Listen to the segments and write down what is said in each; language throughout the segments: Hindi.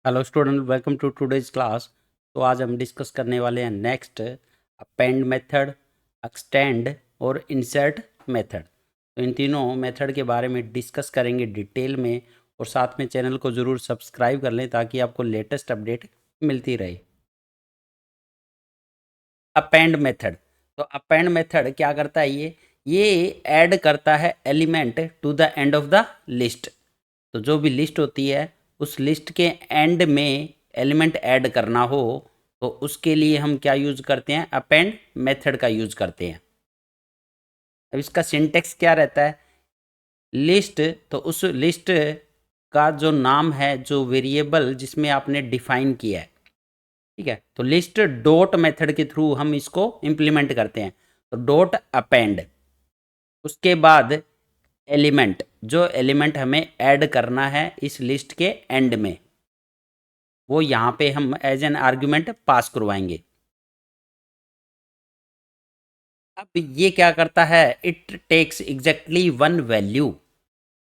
Hello student, welcome to today's class. तो आज हम डिस्कस करने वाले हैं नेक्स्ट अपेंड मेथड, एक्सटेंड और इंसर्ट मेथड। तो इन तीनों मेथड के बारे में डिस्कस करेंगे डिटेल में, और साथ में चैनल को ज़रूर सब्सक्राइब कर लें ताकि आपको लेटेस्ट अपडेट मिलती रहे। अपेंड मेथड, तो अपेंड मेथड क्या करता है? ये ऐड करता है element to the end of the list. तो जो भी लिस्ट होती है उस लिस्ट के एंड में एलिमेंट ऐड करना हो तो उसके लिए हम क्या यूज करते हैं? अपेंड मेथड का यूज करते हैं। अब इसका सिंटेक्स क्या रहता है? लिस्ट, तो उस लिस्ट का जो नाम है, जो वेरिएबल जिसमें आपने डिफाइन किया है, ठीक है, तो लिस्ट डॉट मेथड के थ्रू हम इसको इम्प्लीमेंट करते हैं। तो डॉट अपेंड, उसके बाद एलिमेंट, जो एलिमेंट हमें ऐड करना है इस लिस्ट के एंड में, वो यहाँ पे हम एज एन आर्ग्यूमेंट पास करवाएंगे। अब ये क्या करता है? It takes exactly one value.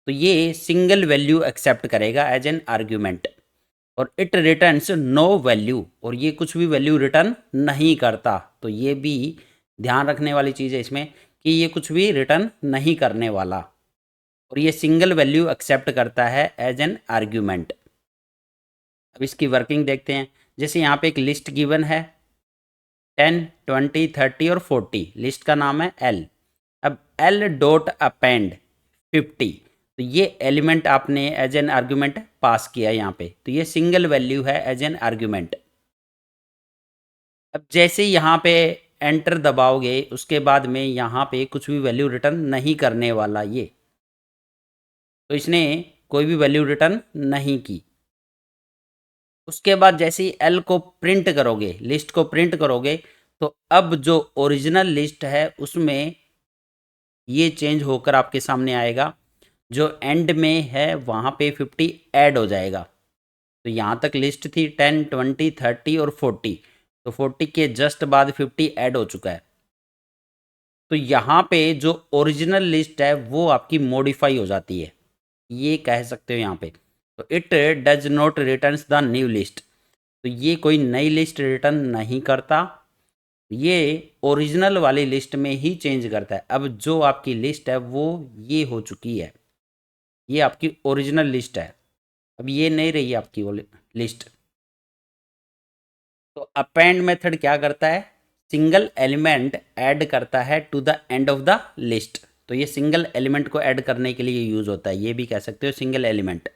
तो ये सिंगल वैल्यू एक्सेप्ट करेगा एज एन आर्ग्यूमेंट, और इट रिटर्न्स नो वैल्यू, और ये कुछ भी वैल्यू रिटर्न नहीं करता। तो ये भी ध्यान रखने वाली चीज़ है इसमें कि ये कुछ भी रिटर्न नहीं करने वाला, और ये सिंगल वैल्यू एक्सेप्ट करता है एज एन आर्ग्यूमेंट। अब इसकी वर्किंग देखते हैं। जैसे यहाँ पे एक लिस्ट गिवन है 10, 20, 30 और 40, लिस्ट का नाम है एल। अब एल डॉट अपेंड 50, तो ये एलिमेंट आपने एज एन आर्ग्यूमेंट पास किया यहाँ पे, तो ये सिंगल वैल्यू है एज एन आर्ग्यूमेंट। अब जैसे यहाँ पे एंटर दबाओगे उसके बाद में यहाँ पे कुछ भी वैल्यू रिटर्न नहीं करने वाला ये, तो इसने कोई भी वैल्यू रिटर्न नहीं की। उसके बाद जैसे ही एल को प्रिंट करोगे, लिस्ट को प्रिंट करोगे, तो अब जो ओरिजिनल लिस्ट है उसमें ये चेंज होकर आपके सामने आएगा। जो एंड में है वहाँ पे 50 ऐड हो जाएगा। तो यहाँ तक लिस्ट थी 10, 20, 30 और 40, तो 40 के जस्ट बाद 50 ऐड हो चुका है। तो यहाँ पे जो ओरिजिनल लिस्ट है वो आपकी मॉडिफाई हो जाती है, ये कह सकते हो यहाँ पे। तो it does not returns the new list, तो ये कोई नई लिस्ट रिटर्न नहीं करता, ये ओरिजिनल वाली लिस्ट में ही चेंज करता है। अब जो आपकी लिस्ट है वो ये हो चुकी है, ये आपकी ओरिजिनल लिस्ट है, अब ये नहीं रही आपकी वो लिस्ट। तो अपेंड मेथड क्या करता है? सिंगल एलिमेंट ऐड करता है to the end of the list. तो ये सिंगल एलिमेंट को ऐड करने के लिए यूज होता है, ये भी कह सकते हो सिंगल एलिमेंट।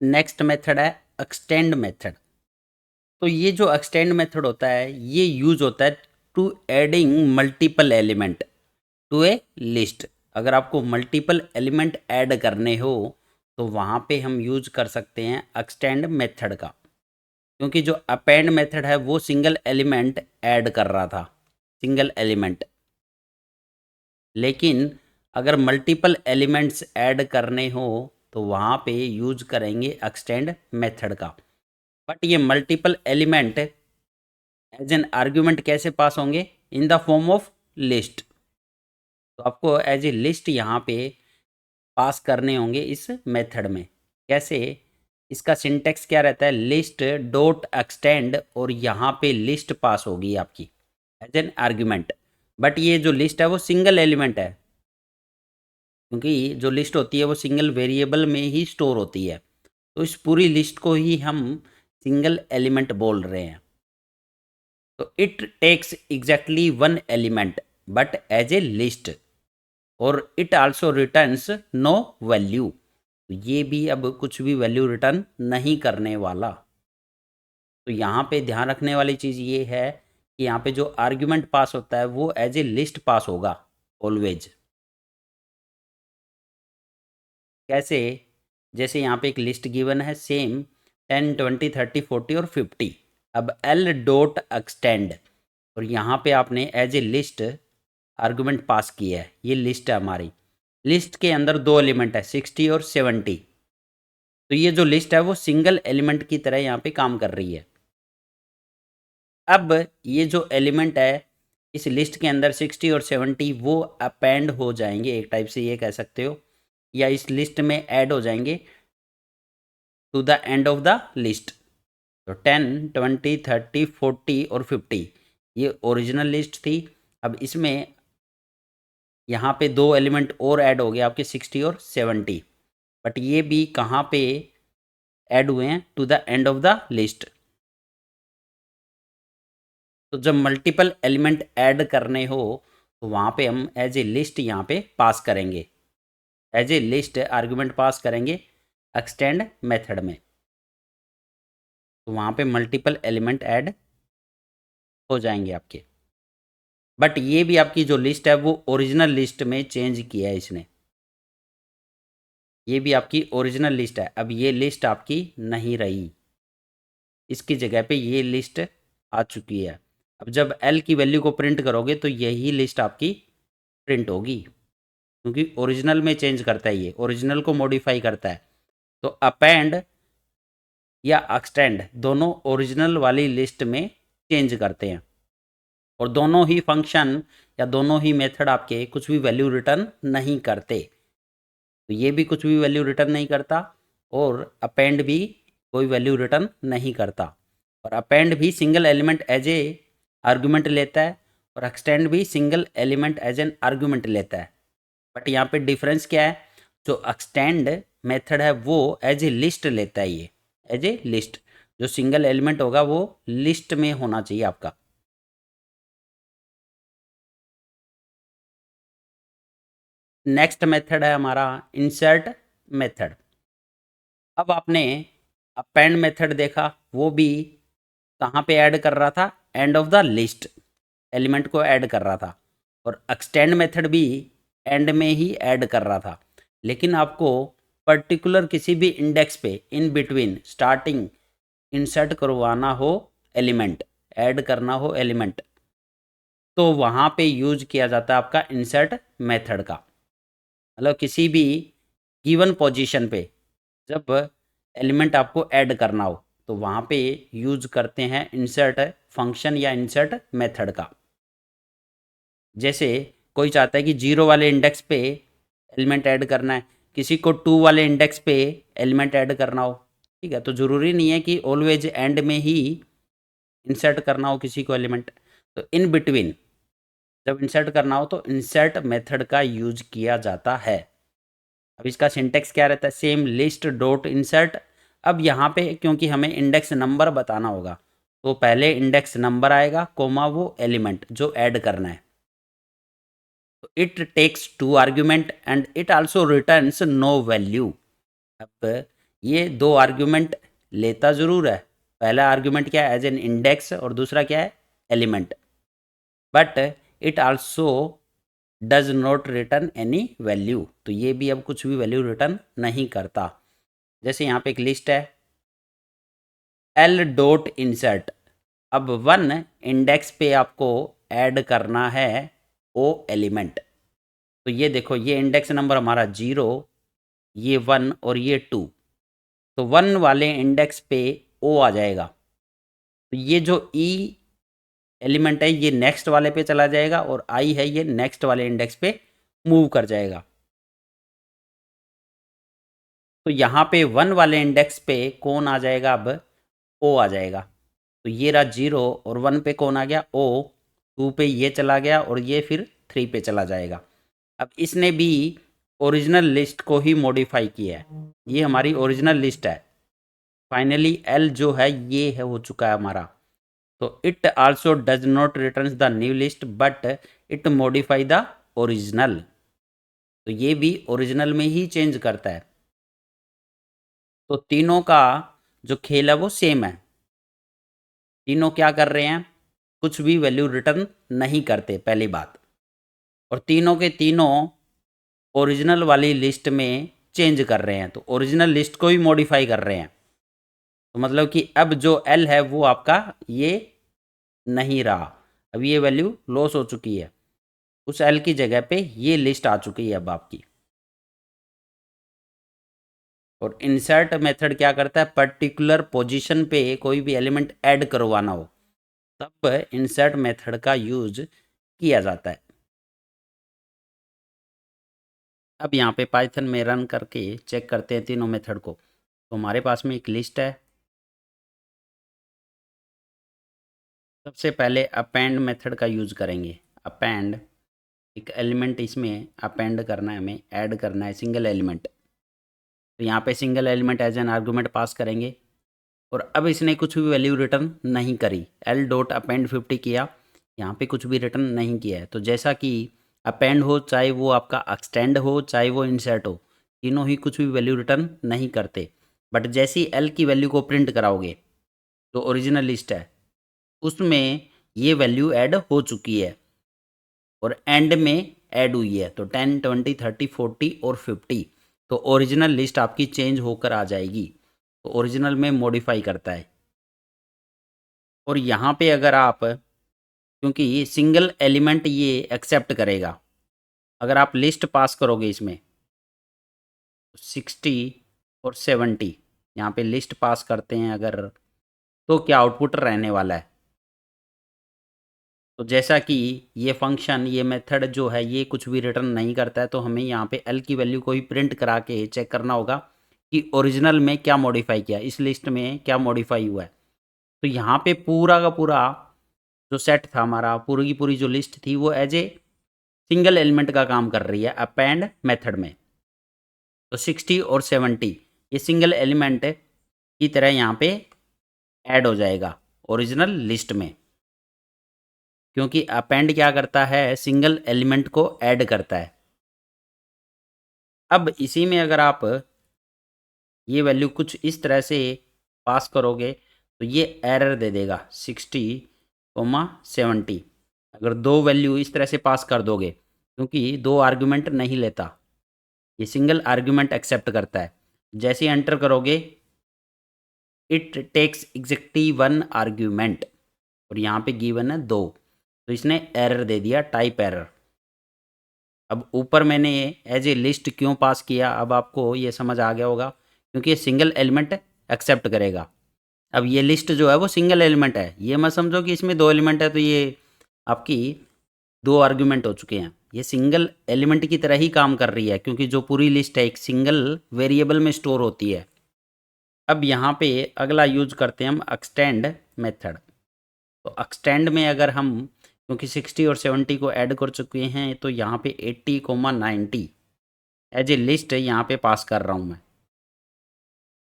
नेक्स्ट मेथड है एक्सटेंड मेथड। तो ये जो एक्सटेंड मेथड होता है ये यूज होता है to adding multiple element to a list. अगर आपको मल्टीपल एलिमेंट ऐड करने हो तो वहाँ पे हम यूज कर सकते हैं एक्सटेंड मेथड का, क्योंकि जो अपेंड मेथड है वो सिंगल एलिमेंट ऐड कर रहा था, सिंगल एलिमेंट। लेकिन अगर मल्टीपल एलिमेंट्स ऐड करने हो तो वहाँ पे यूज करेंगे एक्सटेंड मेथड का। बट ये multiple element as an argument कैसे पास होंगे? In the form of list. तो आपको एज ए लिस्ट यहाँ पे पास करने होंगे इस मेथड में। कैसे? इसका सिंटेक्स क्या रहता है? लिस्ट डॉट एक्सटेंड, और यहाँ पे लिस्ट पास होगी आपकी एज एन आर्ग्यूमेंट। बट ये जो लिस्ट है वो सिंगल एलिमेंट है, क्योंकि जो लिस्ट होती है वो सिंगल वेरिएबल में ही स्टोर होती है। तो इस पूरी लिस्ट को ही हम सिंगल एलिमेंट बोल रहे हैं। तो it takes exactly one element but as a list, और it also returns no value. ये भी अब कुछ भी वैल्यू रिटर्न नहीं करने वाला। तो यहाँ पे ध्यान रखने वाली चीज़ ये है कि यहाँ पे जो आर्ग्यूमेंट पास होता है वो एज ए लिस्ट पास होगा ऑलवेज। कैसे? जैसे यहाँ पे एक लिस्ट गिवन है सेम 10, 20, 30, 40 और 50। अब एल डॉट एक्सटेंड, और यहाँ पे आपने एज ए लिस्ट आर्गुमेंट पास किया है, ये लिस्ट है हमारी। लिस्ट के अंदर दो एलिमेंट है 60 और 70। तो ये जो लिस्ट है वो सिंगल एलिमेंट की तरह यहाँ पे काम कर रही है। अब ये जो एलिमेंट है इस लिस्ट के अंदर 60 और 70 वो अपेंड हो जाएंगे, एक टाइप से ये कह सकते हो। या इस लिस्ट में ऐड हो जाएंगे to the end of the list. तो 10, 20, 30, 40 और 50 ये ओरिजिनल लिस्ट थी। अब इसमें यहाँ पे दो एलिमेंट और ऐड हो गए आपके 60 और 70, बट ये भी कहाँ पे ऐड हुए हैं? To the end of the list. तो जब मल्टीपल एलिमेंट ऐड करने हो तो वहाँ पे हम एज ए लिस्ट यहाँ पे पास करेंगे, एज ए लिस्ट आर्गुमेंट पास करेंगे एक्सटेंड मेथड में। तो वहाँ पे मल्टीपल एलिमेंट ऐड हो जाएंगे आपके। बट ये भी आपकी जो लिस्ट है वो ओरिजिनल लिस्ट में चेंज किया है इसने। ये भी आपकी ओरिजिनल लिस्ट है, अब ये लिस्ट आपकी नहीं रही, इसकी जगह पे ये लिस्ट आ चुकी है। अब जब एल की वैल्यू को प्रिंट करोगे तो यही लिस्ट आपकी प्रिंट होगी, क्योंकि ओरिजिनल में चेंज करता है, ये ओरिजिनल को मॉडिफाई करता है। तो अपेंड या एक्सटेंड दोनों ओरिजिनल वाली लिस्ट में चेंज करते हैं, और दोनों ही फंक्शन या दोनों ही मेथड आपके कुछ भी वैल्यू रिटर्न नहीं करते। तो ये भी कुछ भी वैल्यू रिटर्न नहीं करता, और अपेंड भी कोई वैल्यू रिटर्न नहीं करता, और अपेंड भी single element as a argument लेता है, और एक्सटेंड भी single element as an argument लेता है। बट यहाँ पे डिफरेंस क्या है? जो एक्सटेंड मेथड है वो एज ए लिस्ट लेता है, ये एज ए लिस्ट, जो सिंगल एलिमेंट होगा वो लिस्ट में होना चाहिए आपका। नेक्स्ट मेथड है हमारा इंसर्ट मेथड। अब आपने अपेंड मेथड देखा, वो भी कहाँ पे ऐड कर रहा था? And of the list, element को ऐड कर रहा था। और एक्सटेंड मेथड भी एंड में ही ऐड कर रहा था, लेकिन आपको पर्टिकुलर किसी भी इंडेक्स पे इन बिटवीन स्टार्टिंग इंसर्ट करवाना हो एलिमेंट, ऐड करना हो एलिमेंट, तो वहाँ पे यूज किया जाता है आपका इंसर्ट मेथड का। मतलब किसी भी गिवन पोजीशन पे जब एलिमेंट आपको ऐड करना हो तो वहाँ पे यूज करते हैं इंसर्ट फंक्शन या इंसर्ट मेथड का। जैसे कोई चाहता है कि 0 वाले इंडेक्स पे एलिमेंट ऐड करना है, किसी को 2 वाले इंडेक्स पे एलिमेंट ऐड करना हो, ठीक है, तो ज़रूरी नहीं है कि ऑलवेज एंड में ही इंसर्ट करना हो किसी को एलिमेंट। तो इन बिटवीन जब इंसर्ट करना हो तो इंसर्ट मेथड का यूज किया जाता है। अब इसका सिंटेक्स क्या रहता है? Same list dot insert. अब यहाँ पे क्योंकि हमें इंडेक्स नंबर बताना होगा, तो पहले इंडेक्स नंबर आएगा कोमा वो एलिमेंट जो ऐड करना है। तो it takes 2 argument and it also returns no value. अब ये 2 आर्ग्यूमेंट लेता ज़रूर है, पहला आर्ग्यूमेंट क्या है? एज एन इंडेक्स, और दूसरा क्या है? Element. But it also does not return any value, तो ये भी अब कुछ भी वैल्यू रिटर्न नहीं करता। जैसे यहाँ पे एक लिस्ट है एल डॉट इंसर्ट, अब 1 इंडेक्स पे आपको ऐड करना है ओ एलिमेंट। तो ये देखो, ये इंडेक्स नंबर हमारा 0, ये 1 और ये 2, तो 1 वाले इंडेक्स पे ओ आ जाएगा। तो ये जो ई एलिमेंट है ये नेक्स्ट वाले पे चला जाएगा, और आई है ये नेक्स्ट वाले इंडेक्स पे मूव कर जाएगा। तो यहाँ पे 1 वाले इंडेक्स पे कौन आ जाएगा? अब ओ आ जाएगा। तो ये रहा 0, और 1 पे कौन आ गया? ओ। 2 पे ये चला गया, और ये फिर 3 पे चला जाएगा। अब इसने भी ओरिजिनल लिस्ट को ही मॉडिफाई किया है, ये हमारी ओरिजिनल लिस्ट है। फाइनली एल जो है ये है हो चुका है हमारा। तो it also does not return the new list but it modify the original. तो ये भी ओरिजिनल में ही चेंज करता है। तो तीनों का जो खेल है वो सेम है, तीनों क्या कर रहे हैं? कुछ भी वैल्यू रिटर्न नहीं करते, पहली बात। और तीनों के तीनों ओरिजिनल वाली लिस्ट में चेंज कर रहे हैं, तो ओरिजिनल लिस्ट को ही मॉडिफाई कर रहे हैं। तो मतलब कि अब जो एल है वो आपका ये नहीं रहा, अब ये वैल्यू लॉस हो चुकी है, उस एल की जगह पे ये लिस्ट आ चुकी है अब आपकी। और इंसर्ट मेथड क्या करता है? पर्टिकुलर पोजीशन पे कोई भी एलिमेंट ऐड करवाना हो तब इंसर्ट मेथड का यूज किया जाता है। अब यहाँ पे पाइथन में रन करके चेक करते हैं तीनों मेथड को। तो हमारे पास में एक लिस्ट है। सबसे पहले अपेंड मेथड का यूज़ करेंगे। अपेंड, एक एलिमेंट इसमें अपेंड करना है, हमें ऐड करना है सिंगल एलिमेंट। तो यहाँ पे single element as an argument pass करेंगे। और अब इसने कुछ भी वैल्यू रिटर्न नहीं करी। एल डॉट अपेंड 50 किया, यहाँ पे कुछ भी रिटर्न नहीं किया है। तो जैसा कि अपेंड हो, चाहे वो आपका एक्सटेंड हो, चाहे वो इंसर्ट हो, तीनों ही कुछ भी वैल्यू रिटर्न नहीं करते। बट जैसे ही एल की वैल्यू को प्रिंट कराओगे, जो ओरिजिनल लिस्ट है उसमें ये वैल्यू ऐड हो चुकी है और एंड में ऐड हुई है। तो 10, 20, 30, 40 और 50, तो ओरिजिनल लिस्ट आपकी चेंज होकर आ जाएगी। तो ओरिजिनल में मॉडिफाई करता है। और यहाँ पे अगर आप, क्योंकि ये सिंगल एलिमेंट ये एक्सेप्ट करेगा, अगर आप लिस्ट पास करोगे इसमें 60 और 70, यहाँ पे लिस्ट पास करते हैं अगर, तो क्या आउटपुट रहने वाला है। तो जैसा कि ये फंक्शन, ये मेथड जो है ये कुछ भी रिटर्न नहीं करता है, तो हमें यहाँ पे एल की वैल्यू को ही प्रिंट करा के चेक करना होगा कि ओरिजिनल में क्या मॉडिफाई किया, इस लिस्ट में क्या मॉडिफाई हुआ है। तो यहाँ पे पूरा का पूरा जो सेट था हमारा, पूरी की पूरी जो लिस्ट थी, वो एज ए सिंगल एलिमेंट का काम कर रही है अपेंड मेथड में। तो 60 और 70 ये सिंगल एलिमेंट की तरह यहाँ पे ऐड हो जाएगा ओरिजिनल लिस्ट में, क्योंकि अपेंड क्या करता है, सिंगल एलिमेंट को ऐड करता है। अब इसी में अगर आप ये वैल्यू कुछ इस तरह से पास करोगे तो ये एरर दे देगा 60, 70। अगर दो वैल्यू इस तरह से पास कर दोगे, क्योंकि दो आर्गुमेंट नहीं लेता, ये सिंगल आर्गुमेंट एक्सेप्ट करता है। जैसे एंटर करोगे, it takes exactly one argument, और यहाँ पे गिवन है 2, तो इसने एरर दे दिया, टाइप एरर। अब ऊपर मैंने एज ए लिस्ट क्यों पास किया, अब आपको ये समझ आ गया होगा, क्योंकि ये सिंगल एलिमेंट एक्सेप्ट करेगा। अब ये लिस्ट जो है वो सिंगल एलिमेंट है, ये मत समझो कि इसमें दो एलिमेंट है तो ये आपकी दो आर्ग्यूमेंट हो चुके हैं। ये सिंगल एलिमेंट की तरह ही काम कर रही है, क्योंकि जो पूरी लिस्ट है एक सिंगल वेरिएबल में स्टोर होती है। अब यहाँ पे अगला यूज करते हैं हम एक्सटेंड मेथड। तो एक्सटेंड में अगर हम, क्योंकि 60 और 70 को ऐड कर चुके हैं, तो यहाँ पे 80, 90 एज ए लिस्ट यहाँ पे पास कर रहा हूँ मैं।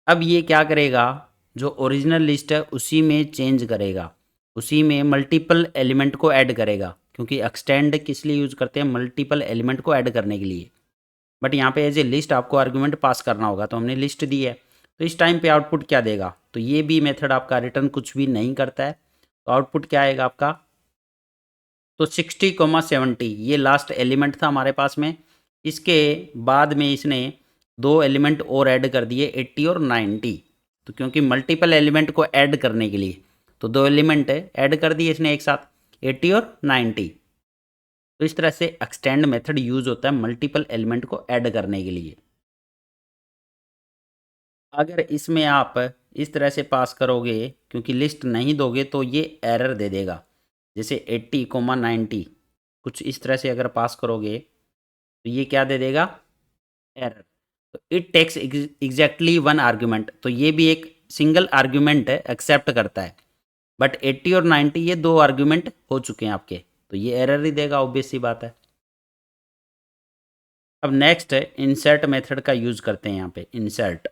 अब ये क्या करेगा, जो ओरिजिनल लिस्ट है उसी में चेंज करेगा, उसी में मल्टीपल एलिमेंट को ऐड करेगा, क्योंकि एक्सटेंड किस लिए यूज़ करते हैं, मल्टीपल एलिमेंट को ऐड करने के लिए। बट यहाँ पे एज ए लिस्ट आपको आर्गुमेंट पास करना होगा, तो हमने लिस्ट दी है। तो इस टाइम पे आउटपुट क्या देगा, तो ये भी मेथड आपका रिटर्न कुछ भी नहीं करता है। तो आउटपुट क्या आएगा आपका, तो 60, 70 ये लास्ट एलिमेंट था हमारे पास में। इसके बाद में इसने दो एलिमेंट और ऐड कर दिए, 80 और 90। तो क्योंकि मल्टीपल एलिमेंट को ऐड करने के लिए तो दो एलिमेंट ऐड कर दिए इसने एक साथ, 80 और 90। तो इस तरह से एक्सटेंड मेथड यूज होता है मल्टीपल एलिमेंट को ऐड करने के लिए। अगर इसमें आप इस तरह से पास करोगे, क्योंकि लिस्ट नहीं दोगे तो ये एरर दे देगा। जैसे 80, 90 कुछ इस तरह से अगर पास करोगे तो ये क्या दे देगा, एरर। तो it takes exactly one argument, तो ये भी एक सिंगल आर्ग्यूमेंट है, एक्सेप्ट करता है। बट 80 और 90 ये दो आर्ग्यूमेंट हो चुके हैं आपके, तो ये एरर ही देगा, ऑब्वियस सी बात है। अब नेक्स्ट है इंसर्ट मेथड का यूज करते हैं यहाँ पे, इंसर्ट।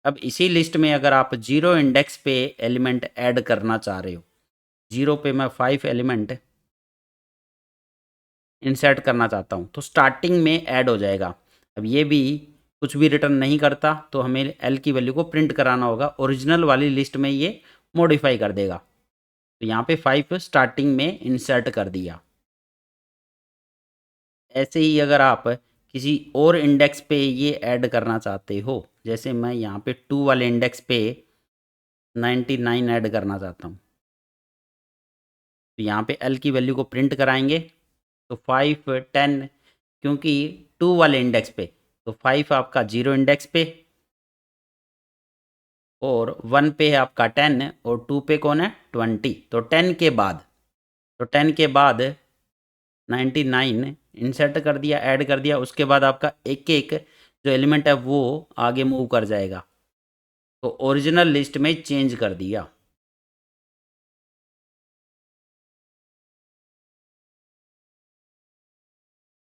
अब इसी लिस्ट में अगर आप जीरो इंडेक्स पे एलिमेंट ऐड करना चाह रहे हो, जीरो पे मैं 5 एलिमेंट इंसर्ट करना चाहता हूँ, तो स्टार्टिंग में ऐड हो जाएगा। अब ये भी कुछ भी रिटर्न नहीं करता, तो हमें एल की वैल्यू को प्रिंट कराना होगा, ओरिजिनल वाली लिस्ट में ये मॉडिफाई कर देगा। तो यहाँ पे 5 स्टार्टिंग में इंसर्ट कर दिया। ऐसे ही अगर आप किसी और इंडेक्स पे ये ऐड करना चाहते हो, जैसे मैं यहाँ पे 2 वाले इंडेक्स पे 99 ऐड करना चाहता हूँ, तो यहाँ पे एल की वैल्यू को प्रिंट कराएंगे। तो 5, 10, क्योंकि 2 वाले इंडेक्स पे, तो 5 आपका जीरो इंडेक्स पे, और 1 पे है आपका 10, और 2 पे कौन है 20। तो 10 के बाद, तो 10 के बाद 99 इंसर्ट कर दिया, ऐड कर दिया, उसके बाद आपका एक एक जो एलिमेंट है वो आगे मूव कर जाएगा। तो ओरिजिनल लिस्ट में चेंज कर दिया।